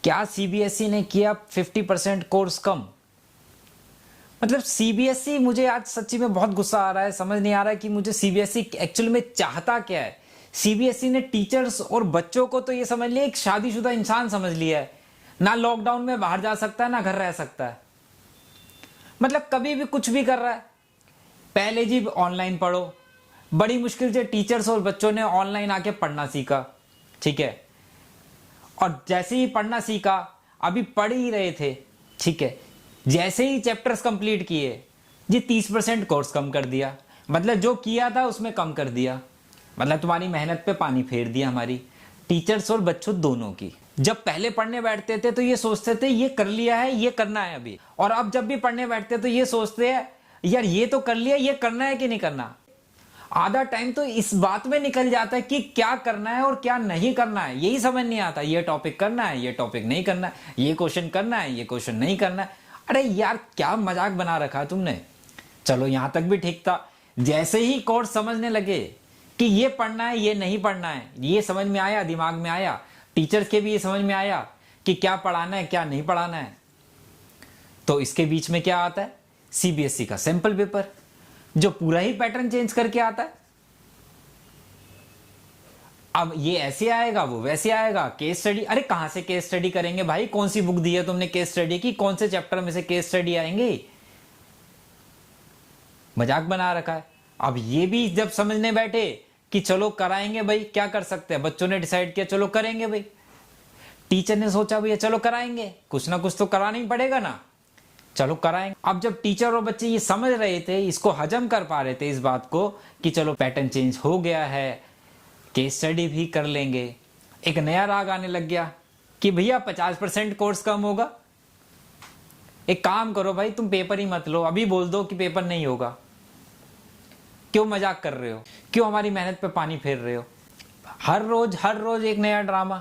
क्या सीबीएसई ने किया 50% कोर्स कम? मतलब सीबीएसई, मुझे आज सच्ची में बहुत गुस्सा आ रहा है, समझ नहीं आ रहा है कि मुझे सीबीएसई एक्चुअल में चाहता क्या है। सीबीएसई ने टीचर्स और बच्चों को तो ये समझ लिया एक शादीशुदा इंसान समझ लिया है। ना लॉकडाउन में बाहर जा सकता है, ना घर रह सकता है, मतलब कभी भी कुछ भी कर रहा है। पहले जी ऑनलाइन पढ़ो, बड़ी मुश्किल से टीचर्स और बच्चों ने ऑनलाइन आके पढ़ना सीखा, ठीक है। और जैसे ही पढ़ना सीखा, अभी पढ़ ही रहे थे, ठीक है, जैसे ही चैप्टर्स कंप्लीट किए जी 30% कोर्स कम कर दिया। मतलब जो किया था उसमें कम कर दिया, मतलब तुम्हारी मेहनत पे पानी फेर दिया हमारी, टीचर्स और बच्चों दोनों की। जब पहले पढ़ने बैठते थे तो ये सोचते थे ये कर लिया है, ये करना है अभी, और अब जब भी पढ़ने बैठते तो ये सोचते हैं यार ये तो कर लिया, ये करना है कि नहीं करना। आधा टाइम तो इस बात में निकल जाता है कि क्या करना है और क्या नहीं करना है, यही समझ नहीं आता। ये टॉपिक करना है, ये टॉपिक नहीं करना है, ये क्वेश्चन करना है, ये क्वेश्चन नहीं करना है। अरे यार क्या मजाक बना रखा है तुमने। चलो यहां तक भी ठीक था, जैसे ही कोर्स समझने लगे कि ये पढ़ना है, ये नहीं पढ़ना है, ये समझ में आया, दिमाग में आया, टीचर्स के भी ये समझ में आया कि क्या पढ़ाना है क्या नहीं पढ़ाना है, तो इसके बीच में क्या आता है, सीबीएसई का सैंपल पेपर जो पूरा ही पैटर्न चेंज करके आता है। अब ये ऐसे आएगा, वो वैसे आएगा, केस स्टडी। अरे कहां से केस स्टडी करेंगे भाई, कौन सी बुक दी है तुमने केस स्टडी की, कौन से चैप्टर में से केस स्टडी आएंगे, मजाक बना रखा है। अब ये भी जब समझने बैठे कि चलो कराएंगे भाई, क्या कर सकते हैं, बच्चों ने डिसाइड किया चलो करेंगे भाई, टीचर ने सोचा भैया चलो कराएंगे, कुछ ना कुछ तो कराना ही पड़ेगा ना, चलो कराएंगे। अब जब टीचर और बच्चे ये समझ रहे थे, इसको हजम कर पा रहे थे इस बात को कि चलो पैटर्न चेंज हो गया है, केस स्टडी भी कर लेंगे, एक नया राग आने लग गया कि भैया 50% कोर्स कम होगा। एक काम करो भाई, तुम पेपर ही मत लो, अभी बोल दो कि पेपर नहीं होगा। क्यों मजाक कर रहे हो, क्यों हमारी मेहनत पे पानी फेर रहे हो। हर रोज एक नया ड्रामा।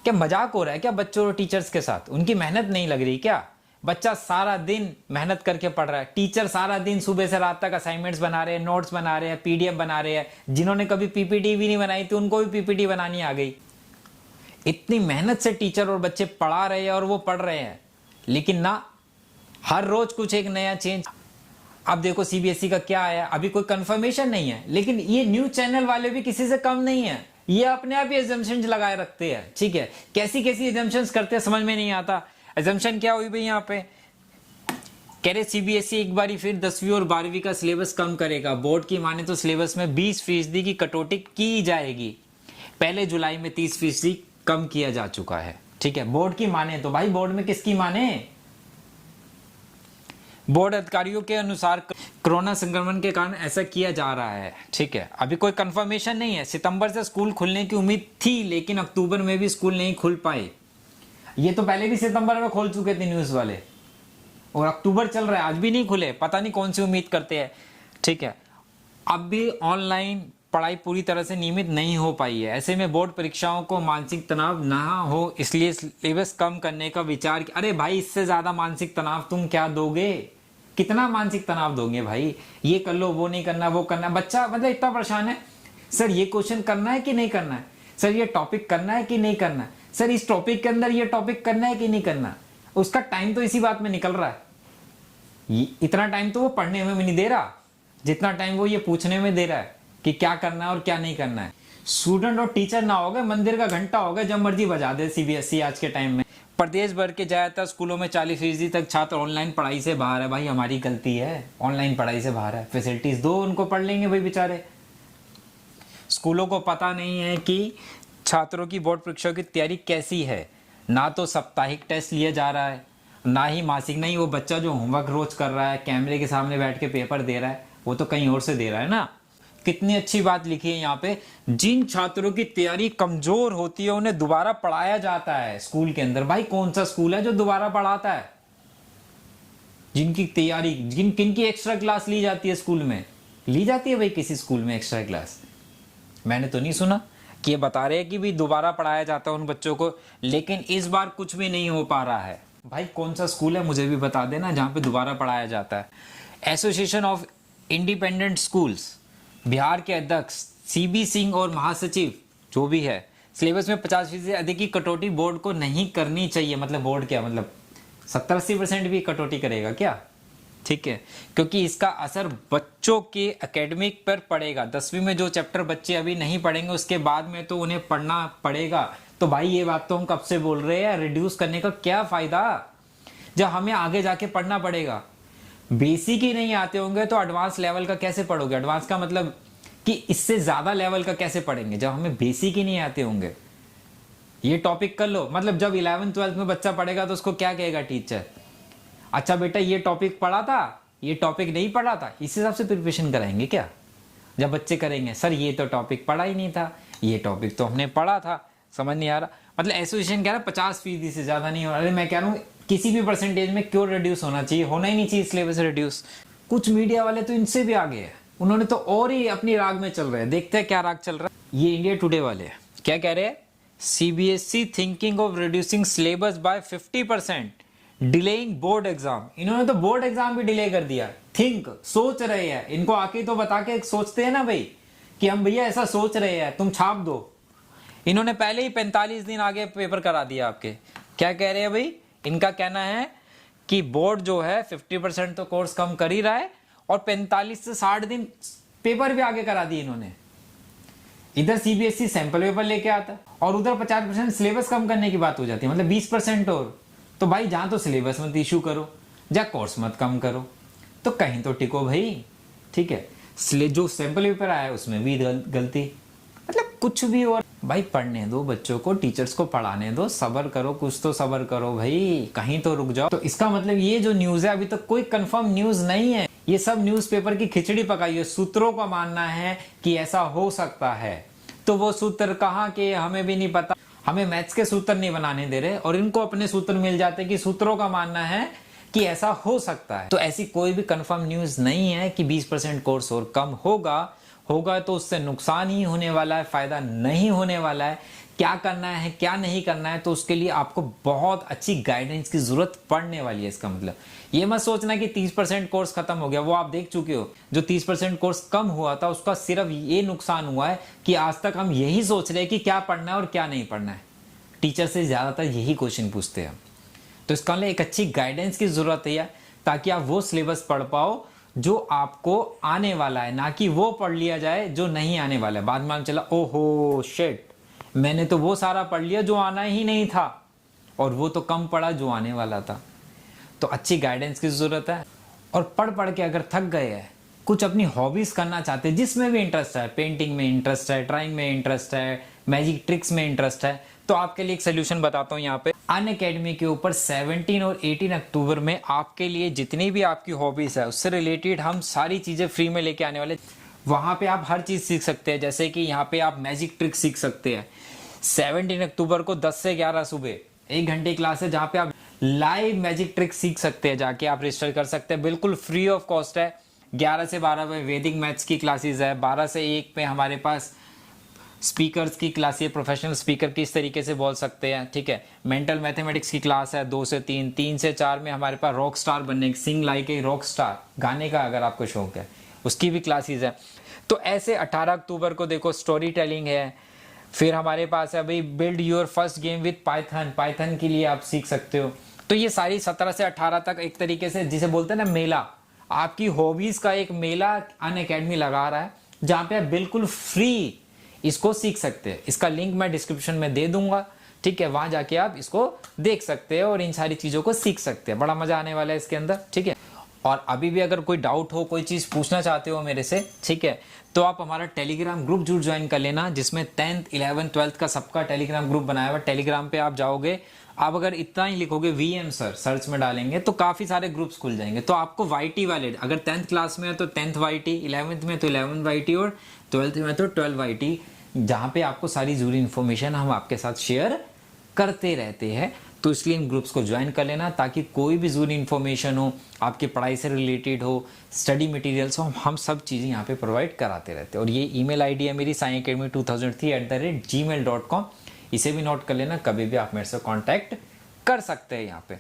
क्या मजाक हो रहा है क्या बच्चों और टीचर्स के साथ, उनकी मेहनत नहीं लग रही क्या। बच्चा सारा दिन मेहनत करके पढ़ रहा है, टीचर सारा दिन सुबह से रात तक असाइनमेंट्स बना रहे हैं, नोट्स बना रहे हैं, पीडीएफ बना रहे हैं, जिन्होंने कभी पीपीटी भी नहीं बनाई थी उनको भी पीपीटी बनानी आ गई। इतनी मेहनत से टीचर और बच्चे पढ़ा रहे हैं और वो पढ़ रहे हैं, लेकिन ना, हर रोज कुछ एक नया चेंज। अब देखो सीबीएसई का क्या आया, अभी कोई कंफर्मेशन नहीं है, लेकिन ये न्यूज चैनल वाले भी किसी से कम नहीं है, ये अपने आप ही एजम्पशंस लगाए रखते हैं, ठीक है। कैसी कैसी एजम्पशंस करते हैं समझ में नहीं आता। एजम्पशन क्या हुई भाई, यहाँ पे कह रहे सीबीएसई एक बारी फिर 10वीं और 12वीं का सिलेबस कम करेगा। बोर्ड की माने तो सिलेबस में 20% की कटौती की जाएगी, पहले जुलाई में 30% कम किया जा चुका है, ठीक है। बोर्ड की माने तो भाई, बोर्ड में किसकी माने, बोर्ड अधिकारियों के अनुसार कोरोना संक्रमण के कारण ऐसा किया जा रहा है, ठीक है। अभी कोई कंफर्मेशन नहीं है, सितंबर से स्कूल खुलने की उम्मीद थी, लेकिन अक्टूबर में भी स्कूल नहीं खुल पाए। ये तो पहले भी सितंबर में खोल चुके थे न्यूज वाले, और अक्टूबर चल रहा है आज भी नहीं खुले, पता नहीं कौन सी उम्मीद करते हैं, ठीक है। अब भी ऑनलाइन पढ़ाई पूरी तरह से नियमित नहीं हो पाई है, ऐसे में बोर्ड परीक्षाओं को मानसिक तनाव ना हो, इसलिए सिलेबस कम करने का विचार। अरे भाई इससे ज्यादा मानसिक तनाव तुम क्या दोगे, कितना मानसिक तनाव दोगे भाई, ये कर लो, वो नहीं करना, वो करना। बच्चा मतलब इतना परेशान है, सर ये क्वेश्चन करना है कि नहीं करना है, सर ये टॉपिक करना है कि नहीं करना है, सर इस टॉपिक के अंदर ये टॉपिक करना है कि नहीं करना। उसका टाइम तो इसी बात में निकल रहा है। इतना टाइम तो वो पढ़ने में भी नहीं दे रहा जितना टाइम वो ये पूछने में दे रहा है कि क्या करना है और क्या नहीं करना है। स्टूडेंट और टीचर ना हो गए मंदिर का घंटा हो गया, जब मर्जी बजा दे सीबीएसई आज के टाइम में। प्रदेश भर के ज्यादातर स्कूलों में 40% तक छात्र ऑनलाइन पढ़ाई से बाहर है। भाई हमारी गलती है, ऑनलाइन पढ़ाई से बाहर है, फैसिलिटीज दो उनको, पढ़ लेंगे भाई बेचारे। स्कूलों को पता नहीं है कि छात्रों की बोर्ड परीक्षा की तैयारी कैसी है, ना तो साप्ताहिक टेस्ट लिया जा रहा है, ना ही मासिक। नहीं, वो बच्चा जो होमवर्क रोज कर रहा है, कैमरे के सामने बैठ के पेपर दे रहा है, वो तो कहीं और से दे रहा है ना। कितनी अच्छी बात लिखी है यहाँ पे, जिन छात्रों की तैयारी कमजोर होती है उन्हें दोबारा पढ़ाया जाता है स्कूल के अंदर। भाई कौन सा स्कूल है जो दोबारा पढ़ाता है, जिनकी तैयारी, किनकी एक्स्ट्रा क्लास ली जाती है स्कूल में, ली जाती है भाई किसी स्कूल में एक्स्ट्रा क्लास? मैंने तो नहीं सुना कि ये बता रहे हैं कि भी दोबारा पढ़ाया जाता है उन बच्चों को, लेकिन इस बार कुछ भी नहीं हो पा रहा है। भाई कौन सा स्कूल है मुझे भी बता देना जहां पे दोबारा पढ़ाया जाता है। Association of independent schools Bihar के अध्यक्ष सीबी सिंह और महासचिव जो भी है सिलेबस में 50% से अधिक की कटौती बोर्ड को नहीं करनी चाहिए। मतलब बोर्ड क्या, मतलब 70-80% भी कटौती करेगा क्या? ठीक है, क्योंकि इसका असर बच्चों के एकेडमिक पर पड़ेगा। 10वीं में जो चैप्टर बच्चे अभी नहीं पढ़ेंगे उसके बाद में तो उन्हें पढ़ना पड़ेगा। तो भाई ये बात तो हम कब से बोल रहे हैं, रिड्यूस करने का क्या फायदा जब हमें आगे जाके पढ़ना पड़ेगा। बेसिक ही नहीं आते होंगे तो एडवांस लेवल का कैसे पढ़ोगे? एडवांस का मतलब कि इससे ज्यादा लेवल का कैसे पढ़ेंगे जब हमें बेसिक ही नहीं आते होंगे। ये टॉपिक कर लो, मतलब जब 11th-12th में बच्चा पढ़ेगा तो उसको क्या कहेगा टीचर, अच्छा बेटा ये टॉपिक पढ़ा था, ये टॉपिक नहीं पढ़ा था, इस हिसाब से प्रिपरेशन कराएंगे क्या? जब बच्चे करेंगे सर ये तो टॉपिक पढ़ा ही नहीं था, ये टॉपिक तो हमने पढ़ा था, समझ नहीं आ रहा। मतलब एसोसिएशन कह रहा है 50% से ज्यादा नहीं हो रहा। अरे मैं कह रहा हूँ किसी भी परसेंटेज में क्यों रिड्यूस होना चाहिए, होना ही नहीं चाहिए सिलेबस रिड्यूस। कुछ मीडिया वाले तो इनसे भी आगे है, उन्होंने तो और ही अपनी राग में चल रहे हैं। देखते हैं क्या राग चल रहा है। ये इंडिया टुडे वाले क्या कह रहे हैं, CBSE thinking of reducing syllabus by 50%, delaying board exam. इन्होंने तो बोर्ड एग्जाम भी डिले कर दिया। थिंक, सोच रहे हैं, इनको आके तो बता के सोचते हैं ना भाई कि हम भैया ऐसा सोच रहे हैं, तुम छाप दो। इन्होंने पहले ही 45 दिन आगे पेपर करा दिया आपके। क्या कह रहे हैं भाई, इनका कहना है कि बोर्ड जो है 50% तो कोर्स कम कर ही रहा है और 45 से 60 दिन पेपर भी आगे करा दिए इन्होंने। इधर सीबीएसई सैंपल पेपर लेके आता और उधर 50% सिलेबस कम करने की बात हो जाती है, मतलब 20% और। तो भाई जहां तो सिलेबस मत इशू करो, जहां कोर्स मत कम करो, तो कहीं तो टिको भाई। ठीक है, जो सैंपल पेपर आया है उसमें भी गलती, मतलब कुछ भी। और भाई पढ़ने दो बच्चों को, टीचर्स को पढ़ाने दो, सब्र करो, कुछ तो सब्र करो भाई, कहीं तो रुक जाओ। तो इसका मतलब ये जो न्यूज है अभी तक कोई कंफर्म न्यूज नहीं है, ये सब न्यूज़पेपर की खिचड़ी पकाई है। सूत्रों का मानना है कि ऐसा हो सकता है, तो वो सूत्र कहाँ के हमें भी नहीं पता। हमें मैथ्स के सूत्र नहीं बनाने दे रहे और इनको अपने सूत्र मिल जाते कि सूत्रों का मानना है कि ऐसा हो सकता है। तो ऐसी कोई भी कंफर्म न्यूज नहीं है कि 20% कोर्स और कम होगा तो उससे नुकसान ही होने वाला है, फायदा नहीं होने वाला है। क्या करना है क्या नहीं करना है, तो उसके लिए आपको बहुत अच्छी गाइडेंस की जरूरत पड़ने वाली है। इसका मतलब ये मत सोचना कि 30% कोर्स खत्म हो गया, वो आप देख चुके हो। जो 30% कोर्स कम हुआ था उसका सिर्फ ये नुकसान हुआ है कि आज तक हम यही सोच रहे हैं कि क्या पढ़ना है और क्या नहीं पढ़ना है। टीचर से ज्यादातर यही क्वेश्चन पूछते हैं। तो इसका लिए एक अच्छी गाइडेंस की जरूरत है ताकि आप वो सिलेबस पढ़ पाओ जो आपको आने वाला है, ना कि वो पढ़ लिया जाए जो नहीं आने वाला है। बाद में चला ओहो शिट, मैंने तो वो सारा पढ़ लिया जो आना ही नहीं था और वो तो कम पढ़ा जो आने वाला था। तो अच्छी गाइडेंस की जरूरत है। और पढ़ के अगर थक गए हैं, कुछ अपनी हॉबीज करना चाहते हैं, जिसमें भी इंटरेस्ट है, पेंटिंग में इंटरेस्ट है, ड्राइंग में इंटरेस्ट है, मैजिक ट्रिक्स में इंटरेस्ट है, तो आपके लिए एक सोल्यूशन बताता हूँ यहाँ पे। अनअकैडमी के ऊपर 17 और 18 अक्टूबर में आपके लिए जितनी भी आपकी हॉबीज है उससे रिलेटेड हम सारी चीजें फ्री में लेके आने वाले। वहां पे आप हर चीज सीख सकते हैं, जैसे कि यहाँ पे आप मैजिक ट्रिक सीख सकते हैं। 17 अक्टूबर को 10 से 11 सुबह 1 घंटे क्लास है जहाँ पे आप लाइव मैजिक ट्रिक सीख सकते हैं। जाके आप रजिस्टर कर सकते हैं, बिल्कुल फ्री ऑफ कॉस्ट है। 11 से 12 में वैदिक मैथ्स की क्लासेस है, 12 से 1 पे हमारे पास स्पीकर्स की क्लास है, प्रोफेशनल स्पीकर किस तरीके से बोल सकते हैं। ठीक है, मेंटल मैथमेटिक्स की क्लास है 2 से 3, 3 से 4 में हमारे पास रॉक स्टार बनने की, sing like a rock star, गाने का अगर आपको शौक है उसकी भी क्लासेस है। तो ऐसे 18 अक्टूबर को देखो स्टोरी टेलिंग है। फिर हमारे पास है भाई build your first game with Python, Python के लिए आप सीख सकते हो। तो ये सारी 17 से 18 तक एक तरीके से जिसे बोलते हैं ना मेला, आपकी हॉबीज का एक मेला अनअकैडमी लगा रहा है जहाँ पे आप बिल्कुल फ्री इसको सीख सकते हैं। इसका लिंक मैं डिस्क्रिप्शन में दे दूंगा, ठीक है, वहां जाके आप इसको देख सकते हैं और इन सारी चीजों को सीख सकते हैं। बड़ा मजा आने वाला है इसके अंदर, ठीक है। और अभी भी अगर कोई डाउट हो, कोई चीज पूछना चाहते हो मेरे से, ठीक है, तो आप हमारा टेलीग्राम ग्रुप जरूर ज्वाइन कर लेना, जिसमें 10th 11th 12th का सबका टेलीग्राम ग्रुप बनाया हुआ। टेलीग्राम पे आप जाओगे, आप अगर इतना ही लिखोगे वीएम सर सर्च में डालेंगे तो काफी सारे ग्रुप्स खुल जाएंगे। तो आपको वाईटी वाले, अगर 10th क्लास में है तो 10th वाईटी, 11th में तो 11th वाईटी और 12th में तो 12 वाईटी, जहाँ पे आपको सारी जरूरी इंफॉर्मेशन हम आपके साथ शेयर करते रहते हैं। तो इसलिए इन ग्रुप्स को ज्वाइन कर लेना ताकि कोई भी जरूरी इंफॉर्मेशन हो, आपकी पढ़ाई से रिलेटेड हो, स्टडी मटेरियल्स हो, हम सब चीज़ें यहाँ पे प्रोवाइड कराते रहते हैं। और ये ईमेल आईडी है मेरी sciacademy2003@gmail.com, इसे भी नोट कर लेना। कभी भी आप मेरे से कांटेक्ट कर सकते हैं यहाँ पे।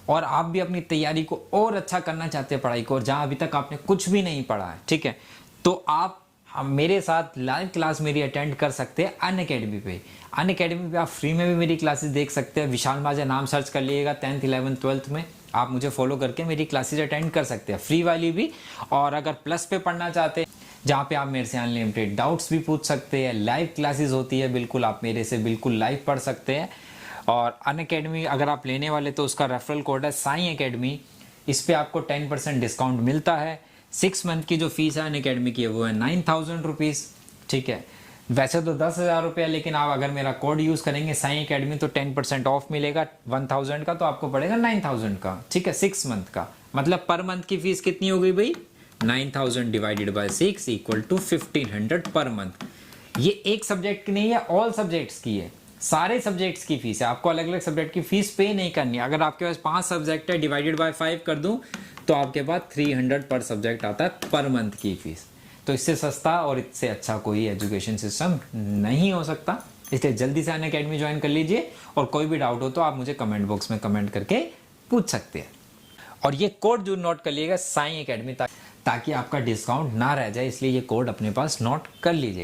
और आप भी अपनी तैयारी को और अच्छा करना चाहते हैं पढ़ाई को, और जहाँ अभी तक आपने कुछ भी नहीं पढ़ा है, ठीक है, तो आप आप मेरे साथ लाइव क्लास मेरी अटेंड कर सकते हैं अनअकैडमी पे। अनअकैडमी पे आप फ्री में भी मेरी क्लासेस देख सकते हैं। विशाल माझा नाम सर्च कर लीजिएगा, 10th 11th 12th में आप मुझे फॉलो करके मेरी क्लासेस अटेंड कर सकते हैं, फ्री वाली भी। और अगर प्लस पे पढ़ना चाहते हैं जहाँ पे आप मेरे से अनलिमिटेड डाउट्स भी पूछ सकते हैं, लाइव क्लासेस होती है, बिल्कुल आप मेरे से बिल्कुल लाइव पढ़ सकते हैं। और अनअकैडमी अगर आप लेने वाले तो उसका रेफरल कोड है साई अकेडमी, इस पर आपको 10% डिस्काउंट मिलता है। 6 मंथ की जो फीस है अनअकैडमी की वो है 9000 रुपीज़, ठीक है। वैसे तो 10,000 रुपया, लेकिन आप अगर मेरा कोड यूज़ करेंगे साई अकेडमी तो 10% ऑफ मिलेगा 1000 का, तो आपको पड़ेगा 9000 का, ठीक है, 6 मंथ का। मतलब पर मंथ की फीस कितनी हो गई भाई, 9000 divided by 6 equal to 1500 per month. ये एक सब्जेक्ट की नहीं है, ऑल सब्जेक्ट्स की है, सारे सब्जेक्ट्स की फीस है। आपको अलग अलग सब्जेक्ट की फीस पे नहीं करनी है। अगर आपके पास 5 सब्जेक्ट है, डिवाइडेड बाय 5 कर दूं तो आपके पास 300 पर सब्जेक्ट आता है पर मंथ की फीस। तो इससे सस्ता और इससे अच्छा कोई एजुकेशन सिस्टम नहीं हो सकता। इसलिए जल्दी से अनअकैडमी ज्वाइन कर लीजिए, और कोई भी डाउट हो तो आप मुझे कमेंट बॉक्स में कमेंट करके पूछ सकते हैं। और ये कोड जो नोट कर लीजिएगा साई अकेडमी, ताकि आपका डिस्काउंट ना रह जाए, इसलिए ये कोड अपने पास नोट कर लीजिएगा।